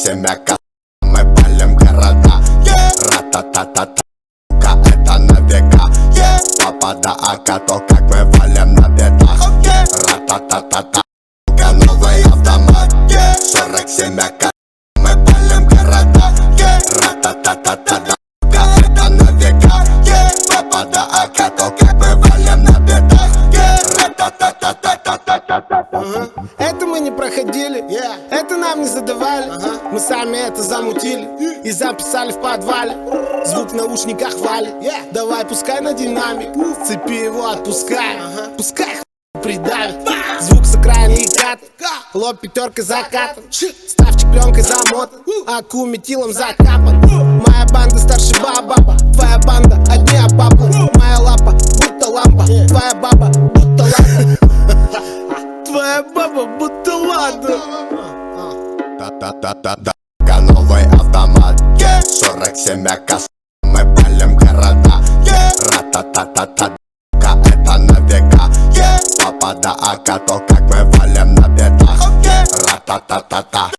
47 мы палим города. Ра-та-та-та-та, это на века. Папа да ака, то как мы валим на бедах. Ра-та-та-та-та, новый автомат. 47 мы палим города. Ра-та-та-та-та, это на века. Папа да ака, то как мы валим на бедах. Это мы не проходили, это нам не задавали. Мы сами это замутили и записали в подвале. Звук в наушниках валит, давай пускай на динамик. С цепи его отпускай, пускай придавит. Звук с окраины и кат, лоб пятеркой закатан. Ставчик пленкой замотан, аку метилом закапан. Моя банда старше баба, твоя банда одни обапы. Моя лапа будто лампа, твоя баба будто лампа. Твоя баба будто ладно. Та-та-та-та-та, новый автомат. 47 мы палим города. Ра-та-та-та-та, это на века. Папа да ака, то как мы валим на бедах. Ра-та-та-та-та.